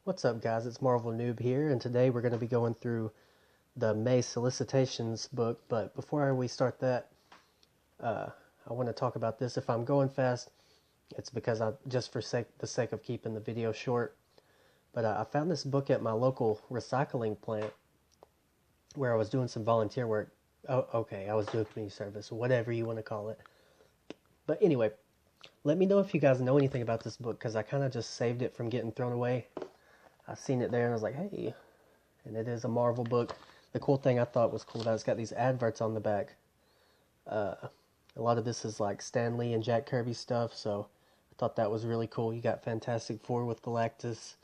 What's up, guys? It's Marvel Noob here, and today we're going to be going through the May Solicitations book. But before we start that, I want to talk about this. If I'm going fast, it's because just for the sake of keeping the video short. But I found this book at my local recycling plant where I was doing some volunteer work. Oh, okay, I was doing community service, whatever you want to call it. But anyway, let me know if you guys know anything about this book, because I kind of just saved it from getting thrown away. I seen it there and I was like, hey, and it is a Marvel book. The cool thing I thought was cool that it's got these adverts on the back. A lot of this is like Stan Lee and Jack Kirby stuff, so I thought that was really cool. You got Fantastic Four with Galactus,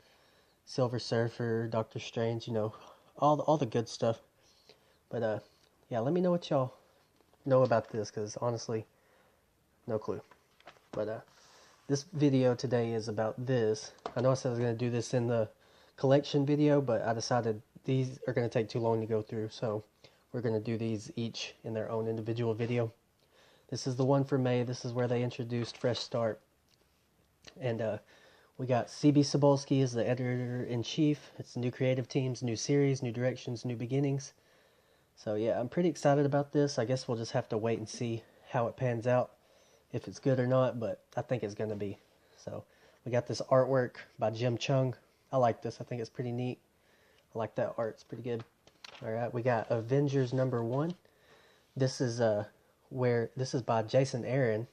Silver Surfer, Doctor Strange, all the good stuff. But yeah, let me know what y'all know about this, because honestly, no clue. But this video today is about this. I know I said I was going to do this in the collection video, but I decided these are going to take too long to go through, so we're going to do these each in their own individual video. This is the one for May. This is where they introduced Fresh Start, and we got C.B. Cebulski as the editor-in-chief. It's new creative teams, new series, new directions, new beginnings. So yeah, I'm pretty excited about this. I guess we'll just have to wait and see how it pans out, if it's good or not, but I think it's going to be. So we got this artwork by Jim Chung. I like this. I think it's pretty neat. I like that art. It's pretty good. All right, we got Avengers #1. This is this is by Jason Aaron,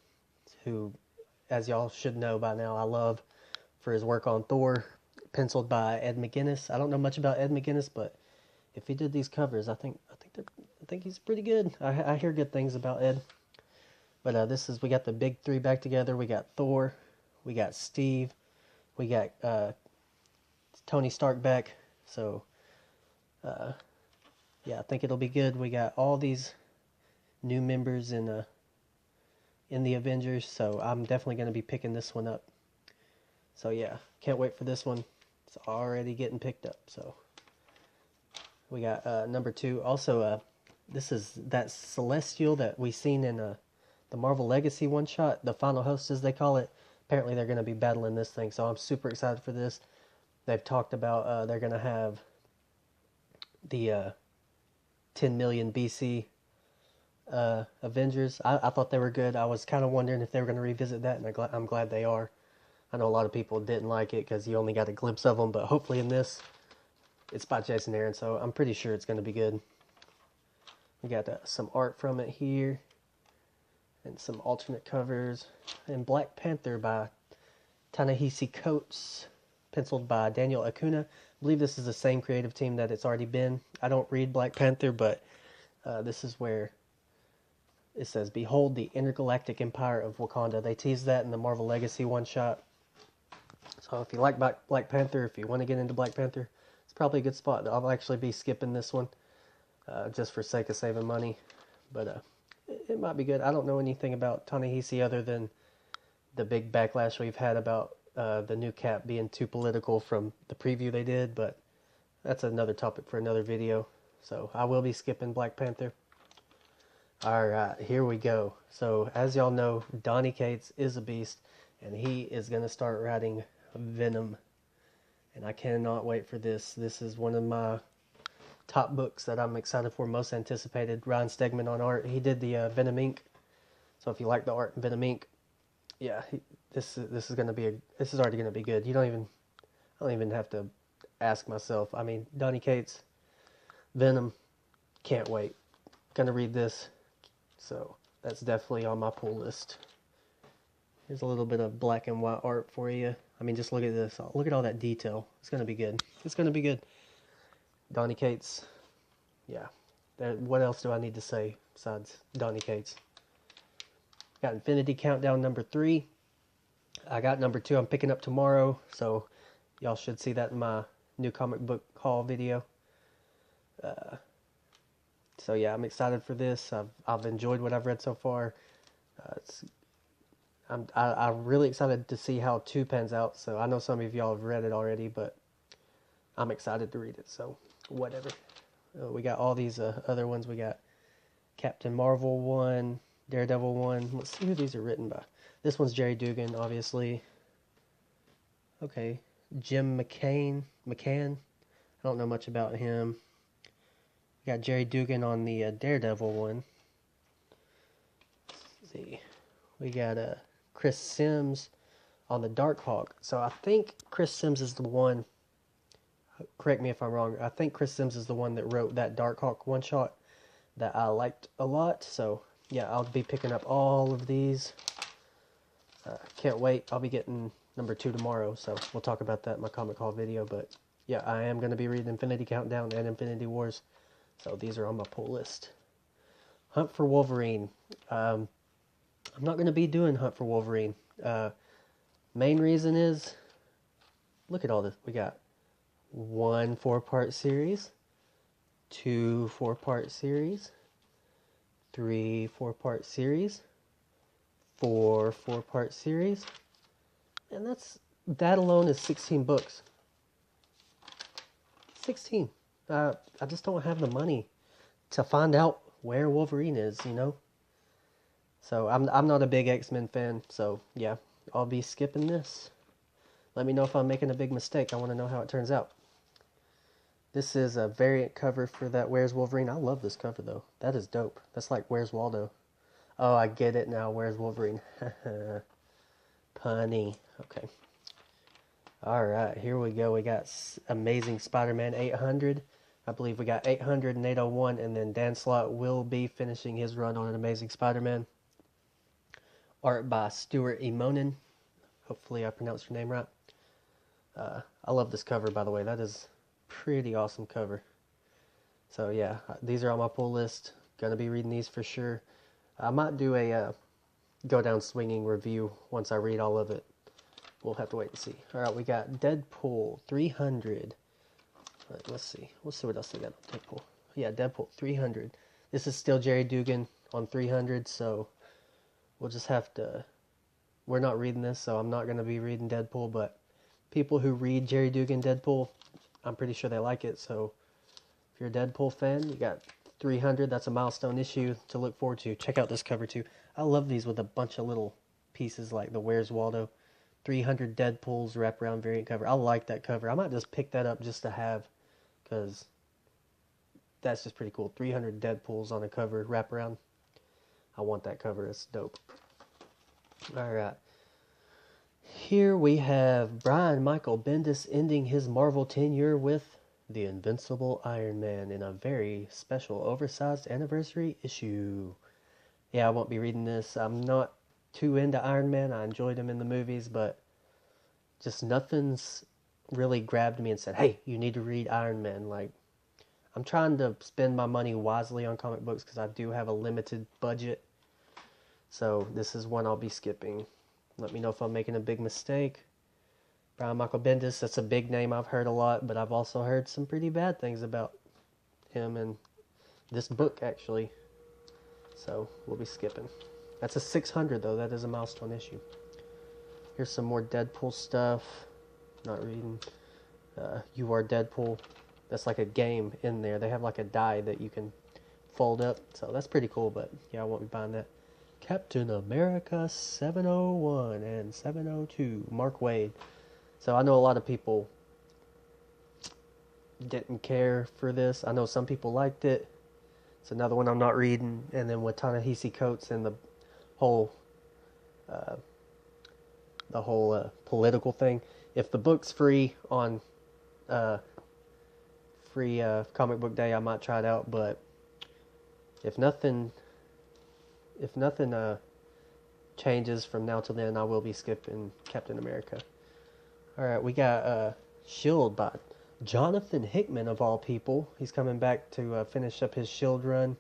who, as y'all should know by now, I love for his work on Thor, penciled by Ed McGuinness. I don't know much about Ed McGuinness, but if he did these covers, I think he's pretty good. I hear good things about Ed. But we got the big three back together. We got Thor, we got Steve, we got Tony Stark back. So yeah, I think it'll be good. We got all these new members in the Avengers, so I'm definitely going to be picking this one up. So yeah, can't wait for this one. It's already getting picked up. So we got #2. Also, this is that Celestial that we seen in the Marvel Legacy one-shot, the Final Host as they call it. Apparently they're going to be battling this thing, so I'm super excited for this. They've talked about they're going to have the 10 million BC Avengers. I thought they were good. I was kind of wondering if they were going to revisit that, and I'm glad they are. I know a lot of people didn't like it because you only got a glimpse of them, but hopefully in this, it's by Jason Aaron, so I'm pretty sure it's going to be good. We got some art from it here, and some alternate covers, and Black Panther by Ta-Nehisi Coates, penciled by Daniel Acuna. I believe this is the same creative team that it's already been. I don't read Black Panther, but this is where it says, "Behold the intergalactic empire of Wakanda." They teased that in the Marvel Legacy one-shot. So if you like Black Panther, if you want to get into Black Panther, it's probably a good spot. I'll actually be skipping this one just for sake of saving money. But it might be good. I don't know anything about Ta-Nehisi other than the big backlash we've had about the new Cap being too political from the preview they did, but that's another topic for another video. So I will be skipping Black Panther. Alright, here we go. So as y'all know, Donny Cates is a beast, and he is going to start writing Venom. And I cannot wait for this. This is one of my top books that I'm excited for, most anticipated. Ryan Stegman on art. He did the Venom Inc. So if you like the art in Venom Inc., yeah, this is already gonna be good. I don't even have to ask myself. I mean, Donny Cates, Venom, can't wait. Gonna read this, so that's definitely on my pull list. Here's a little bit of black and white art for you. I mean, just look at this. Look at all that detail. It's gonna be good. It's gonna be good. Donny Cates, yeah. What else do I need to say besides Donny Cates? Got Infinity Countdown #3. I got #2 I'm picking up tomorrow, so y'all should see that in my new comic book haul video. So yeah, I'm excited for this. I've enjoyed what I've read so far. I'm really excited to see how 2 pans out. So I know some of y'all have read it already, but I'm excited to read it. So whatever. We got all these other ones. We got Captain Marvel 1, Daredevil 1. Let's see who these are written by. This one's Jerry Dugan, obviously. Okay, Jim McCann. I don't know much about him. We got Jerry Dugan on the Daredevil one. Let's see. We got Chris Sims on the Darkhawk. So I think Chris Sims is the one, correct me if I'm wrong, I think Chris Sims is the one that wrote that Darkhawk one-shot that I liked a lot. So yeah, I'll be picking up all of these. Can't wait. I'll be getting number 2 tomorrow, so we'll talk about that in my comic haul video. But yeah, I am going to be reading Infinity Countdown and Infinity Wars, so these are on my pull list. Hunt for Wolverine. I'm not going to be doing Hunt for Wolverine. Main reason is, look at all this. We got 1 4-part series, 2 4-part series, 3 4-part series, 4 4-part series, and that alone is 16 books. 16. I just don't have the money to find out where Wolverine is, you know. So I'm not a big X-Men fan, so yeah, I'll be skipping this. Let me know if I'm making a big mistake. I want to know how it turns out. This is a variant cover for that Where's Wolverine. I love this cover though. That is dope. That's like Where's Waldo. Oh, I get it now. Where's Wolverine? Punny. Okay. Alright, here we go. We got Amazing Spider-Man 800. I believe we got 800 and 801, and then Dan Slott will be finishing his run on an Amazing Spider-Man. Art by Stuart Emonin. Hopefully I pronounced your name right. I love this cover, by the way. That is pretty awesome cover. So yeah, these are on my pull list. Gonna be reading these for sure. I might do a go down swinging review once I read all of it. We'll have to wait and see. Alright, we got Deadpool 300. Let's see what else they got on Deadpool. Yeah, Deadpool 300. This is still Jerry Dugan on 300, so we'll just have to... We're not reading this, so I'm not going to be reading Deadpool, but people who read Jerry Dugan Deadpool, I'm pretty sure they like it, so if you're a Deadpool fan, you got 300. That's a milestone issue to look forward to. Check out this cover, too. I love these with a bunch of little pieces like the Where's Waldo. 300 Deadpools wraparound variant cover. I like that cover. I might just pick that up just to have, because that's just pretty cool. 300 Deadpools on a cover wraparound. I want that cover. It's dope. Alright. Here we have Brian Michael Bendis ending his Marvel tenure with The Invincible Iron Man in a very special oversized anniversary issue. Yeah, I won't be reading this. I'm not too into Iron Man. I enjoyed him in the movies, but just nothing's really grabbed me and said, hey, you need to read Iron Man. Like, I'm trying to spend my money wisely on comic books because I do have a limited budget. So this is one I'll be skipping. Let me know if I'm making a big mistake. Brian Michael Bendis, that's a big name I've heard a lot, but I've also heard some pretty bad things about him and this book, actually. So we'll be skipping. That's a 600, though. That is a milestone issue. Here's some more Deadpool stuff. Not reading. You Are Deadpool. That's like a game in there. They have like a die that you can fold up. So that's pretty cool, but yeah, I won't be buying that. Captain America 701 and 702. Mark Waid. So I know a lot of people didn't care for this. I know some people liked it. It's another one I'm not reading. And then with Ta-Nehisi Coates and the whole political thing. If the book's free on free comic book day, I might try it out. But if nothing changes from now till then, I will be skipping Captain America. All right, we got Shield by Jonathan Hickman of all people. He's coming back to finish up his Shield run.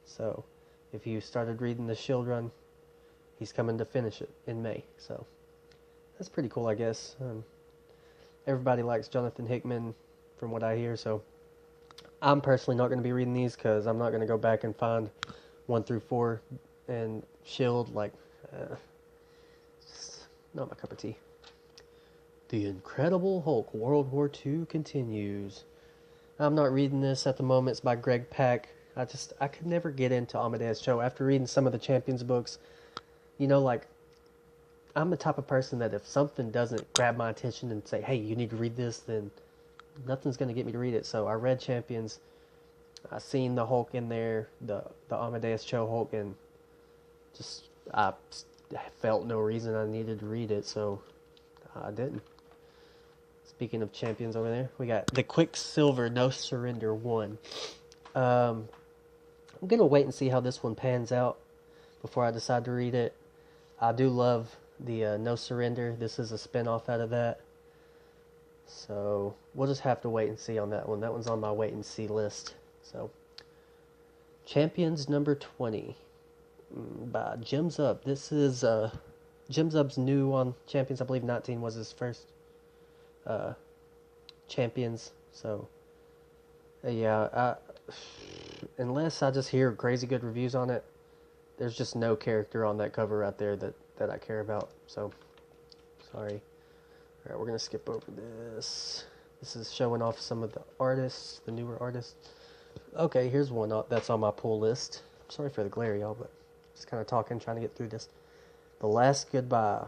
So if you started reading the Shield run, he's coming to finish it in May. So that's pretty cool, I guess. Everybody likes Jonathan Hickman from what I hear, so I'm personally not going to be reading these because I'm not going to go back and find 1 through 4 and Shield. Like, just not my cup of tea. The Incredible Hulk World War II continues. I'm not reading this at the moment. It's by Greg Pak. I could never get into Amadeus Cho after reading some of the Champions books. You know, like, I'm the type of person that if something doesn't grab my attention and say, hey, you need to read this, then nothing's going to get me to read it. So I read Champions. I seen the Hulk in there, the Amadeus Cho Hulk, and just I felt no reason I needed to read it, so I didn't. Speaking of Champions over there, we got the Quicksilver No Surrender 1. I'm going to wait and see how this one pans out before I decide to read it. I do love the No Surrender. This is a spin-off out of that. So we'll just have to wait and see on that one. That one's on my wait and see list. So, Champions number 20 by Jim Zub. This is Jim Zub's new on Champions. I believe 19 was his first Champions. So, yeah, unless I just hear crazy good reviews on it, there's just no character on that cover right there that I care about. So, sorry. Alright, we're going to skip over this. This is showing off some of the artists, the newer artists. Okay, here's one that's on my pull list. Sorry for the glare, y'all, but just kind of talking, trying to get through this. The Last Goodbye,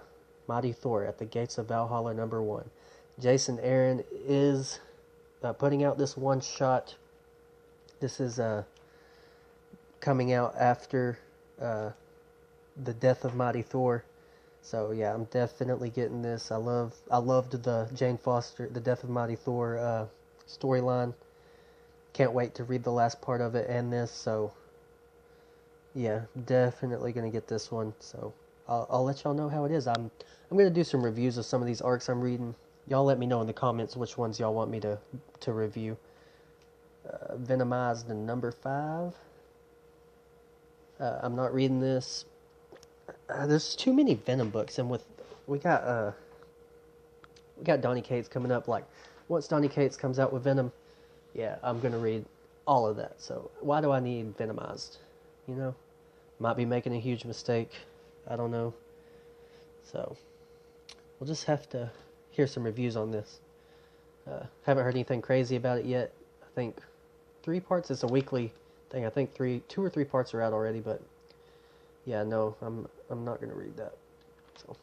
Mighty Thor at the Gates of Valhalla #1. Jason Aaron is putting out this one shot. This is coming out after the death of Mighty Thor. So yeah, I'm definitely getting this. I loved the Jane Foster, the Death of Mighty Thor storyline. Can't wait to read the last part of it and this. So yeah, definitely gonna get this one. So I'll let y'all know how it is. I'm gonna do some reviews of some of these arcs I'm reading. Y'all let me know in the comments which ones y'all want me to review. Venomized #5. I'm not reading this. There's too many Venom books, and we got Donny Cates coming up. Like once Donny Cates comes out with Venom, yeah, I'm gonna read all of that. So why do I need Venomized? You know, might be making a huge mistake. I don't know. So we'll just have to hear some reviews on this. Haven't heard anything crazy about it yet. I think 3 parts. It's a weekly thing. I think 2 or 3 parts are out already, but. Yeah, no, I'm not going to read that. So,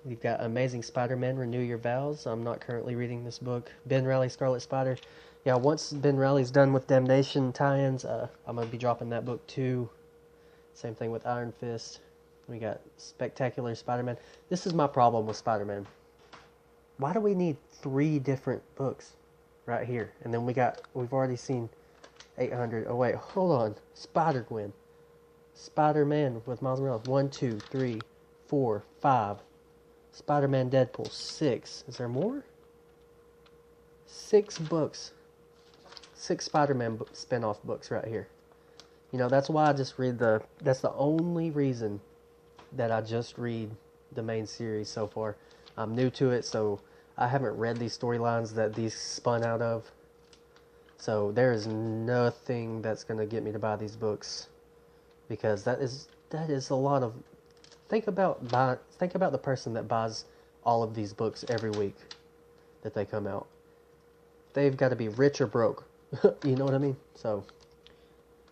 we've got Amazing Spider-Man, Renew Your Vows. I'm not currently reading this book. Ben Reilly, Scarlet Spider. Yeah, once Ben Reilly's done with Damnation tie-ins, I'm going to be dropping that book too. Same thing with Iron Fist. We got Spectacular Spider-Man. This is my problem with Spider-Man. Why do we need 3 different books right here? And then we've already seen 800. Oh, wait, hold on. Spider-Gwen. Spider-Man with Miles Morales. 1, 2, 3, 4, 5. Spider-Man Deadpool. 6. Is there more? 6 books. 6 Spider-Man spin-off books right here. You know, that's why I just read that's the only reason that I just read the main series so far. I'm new to it, so I haven't read these storylines that these spun out of. So there is nothing that's going to get me to buy these books. Because that is a lot of. Think about the person that buys all of these books every week that they come out. They've got to be rich or broke. You know what I mean? So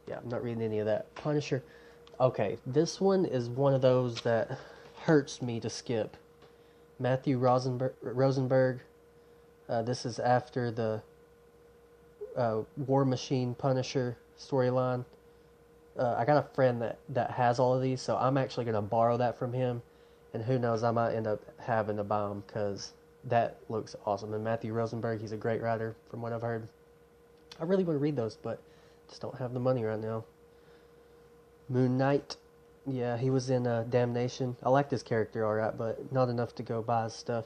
yeah, I'm not reading any of that. Punisher. Okay, this one is one of those that hurts me to skip. Matthew Rosenberg. This is after the War Machine Punisher storyline. I got a friend that has all of these, so I'm actually going to borrow that from him. And who knows, I might end up having to buy them because that looks awesome. And Matthew Rosenberg, he's a great writer from what I've heard. I really want to read those, but just don't have the money right now. Moon Knight. Yeah, he was in Damnation. I like this character alright, but not enough to go buy his stuff.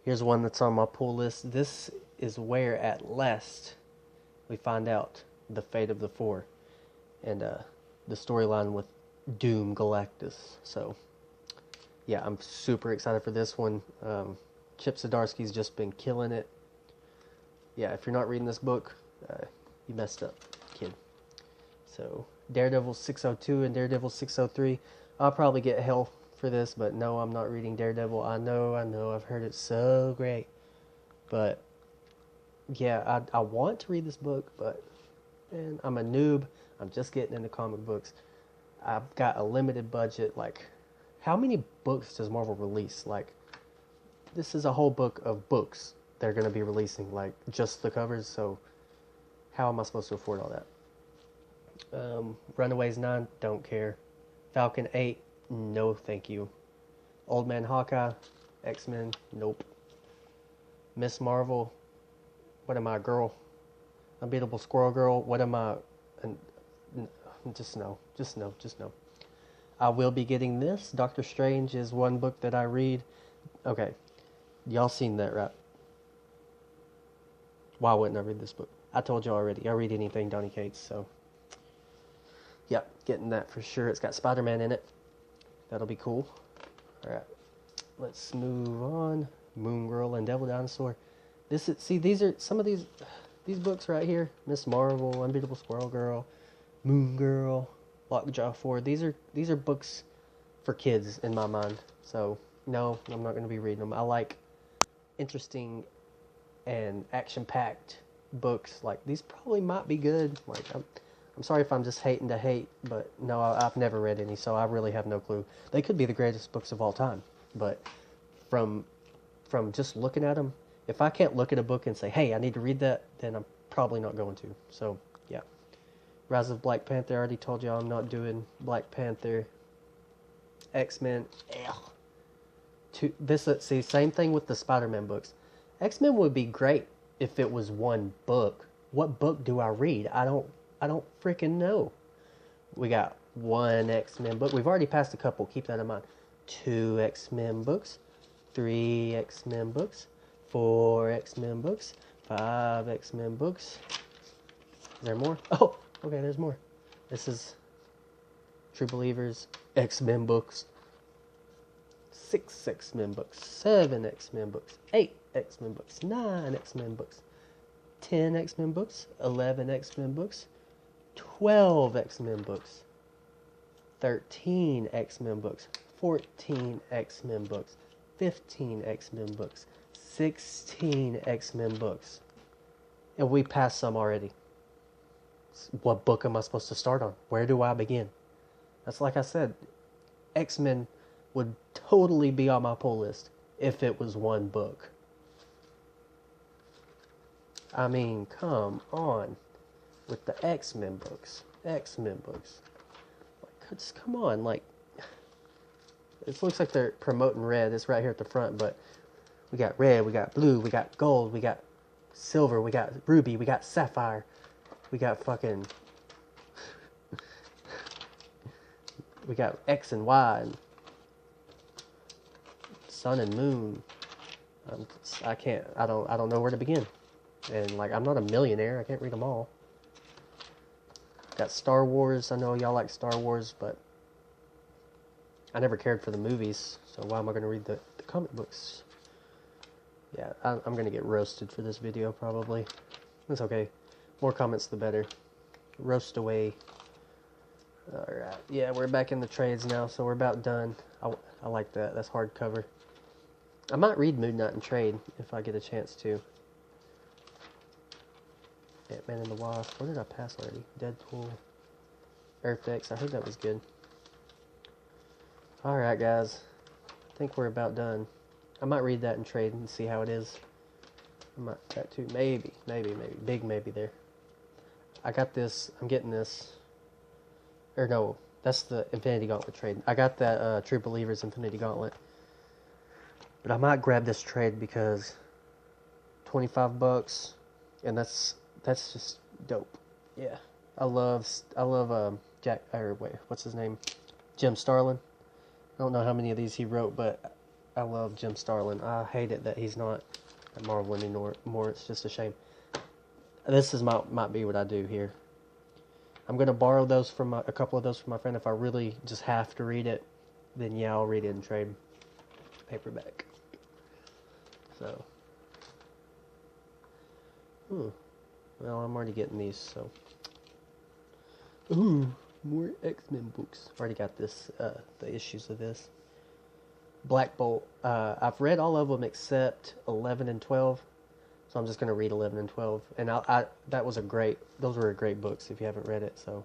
Here's one that's on my pull list. This is where at last we find out the fate of the Four. And the storyline with Doom Galactus. So, yeah, I'm super excited for this one. Chip Zdarsky's just been killing it. Yeah, if you're not reading this book, you messed up, kid. So, Daredevil 602 and Daredevil 603. I'll probably get hell for this, but no, I'm not reading Daredevil. I know, I've heard it's so great. But, yeah, I want to read this book, but, man, I'm a noob. I'm just getting into comic books. I've got a limited budget, like how many books does Marvel release? Like, this is a whole book of books they're going to be releasing, like, just the covers, so how am I supposed to afford all that? Runaways 9, don't care. Falcon 8, no thank you. Old Man Hawkeye, X-Men, nope. Miss Marvel, what am I, girl? Unbeatable Squirrel Girl, what am I? And just no. I will be getting this. Doctor Strange is one book that I read. Okay, y'all seen that, right? Why wouldn't I read this book? I told you already. I read anything Donny Cates, so yeah, getting that for sure. It's got Spider-Man in it. That'll be cool. All right, let's move on. Moon Girl and Devil Dinosaur. These are some of these books right here. Miss Marvel, Unbeatable Squirrel Girl, Moon Girl, Lockjaw 4. These are books for kids in my mind. So no, I'm not going to be reading them. I like interesting and action-packed books. Like, these probably might be good. Like, I'm sorry if I'm just hating to hate, but no, I've never read any, so I really have no clue. They could be the greatest books of all time, but from just looking at them, if I can't look at a book and say, hey, I need to read that, then I'm probably not going to. So, yeah. Rise of Black Panther, I already told you I'm not doing Black Panther. X-Men, same thing with the Spider-Man books. X-Men would be great if it was one book. What book do I read? I don't freaking know. We got one X-Men book. We've already passed a couple. Keep that in mind. 2 X-Men books. 3 X-Men books. 4 X-Men books. 5 X-Men books. Is there more? Oh, okay, there's more. This is True Believers, X-Men books. 6 X-Men books. 7 X-Men books. 8 X-Men books. 9 X-Men books. 10 X-Men books. 11 X-Men books. 12 X-Men books. 13 X-Men books. 14 X-Men books. 15 X-Men books. 16 X-Men books. And we passed some already. What book am I supposed to start on? Where do I begin? That's like I said, X-Men would totally be on my pull list if it was one book. I mean, come on with the X-Men books. X-Men books. Like, just come on, like, it looks like they're promoting red. It's right here at the front, but we got red, we got blue, we got gold, we got silver, we got ruby, we got sapphire, we got fucking, we got X and Y, and sun and moon. I don't know where to begin. And, like, I'm not a millionaire. I can't read them all. Got Star Wars. I know y'all like Star Wars, but I never cared for the movies, so why am I going to read the comic books? Yeah, I'm going to get roasted for this video, probably. It's okay. More comments, the better. Roast away. Alright, yeah, we're back in the trades now, so we're about done. I like that. That's hardcover. I might read Moon Knight and trade if I get a chance to. Ant-Man and the Wasp. What did I pass already? Deadpool. Earth X. I heard that was good. Alright, guys. I think we're about done. I might read that and trade and see how it is. I might that too. Maybe. Big maybe there. I got this. I'm getting this. Or no, that's the Infinity Gauntlet trade. I got that True Believers Infinity Gauntlet. But I might grab this trade because $25, and that's just dope. Yeah, I love what's his name? Jim Starlin. I don't know how many of these he wrote, but I love Jim Starlin. I hate it that he's not at Marvel anymore. It's just a shame. This might be what I do here. I'm gonna borrow those from a couple of those from my friend. If I really just have to read it, then yeah, I'll read it and trade paperback. So, well, I'm already getting these, so. Ooh, more X-Men books. Already got this, the issues of this. Black Bolt. I've read all of them except 11 and 12. So I'm just going to read 11 and 12. And those were great books if you haven't read it. So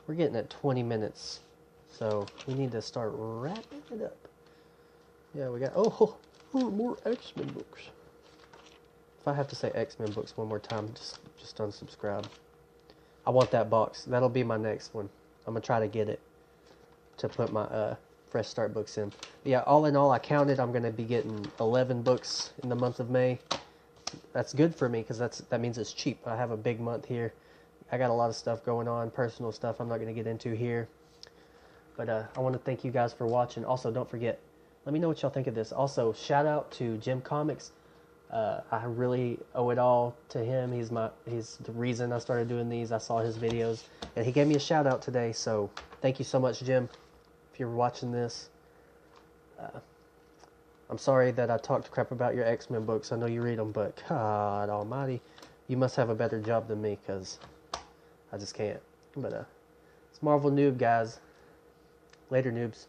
we're getting at 20 minutes. So we need to start wrapping it up. Yeah, we got, oh, more X-Men books. If I have to say X-Men books one more time, just unsubscribe. I want that box. That'll be my next one. I'm going to try to get it to put my Fresh Start books in. Yeah, all in all, I counted, I'm going to be getting 11 books in the month of May. That's good for me because that means it's cheap. I have a big month here. I got a lot of stuff going on, personal stuff I'm not going to get into here. But I want to thank you guys for watching. Also, don't forget, let me know what y'all think of this. Also, shout out to Jim Comics. I really owe it all to him. He's the reason I started doing these. I saw his videos, and he gave me a shout out today. So thank you so much, Jim, if you're watching this. I'm sorry that I talked crap about your X-Men books. I know you read them, but God Almighty, you must have a better job than me, because I just can't. But it's Marvel Noob, guys. Later, noobs.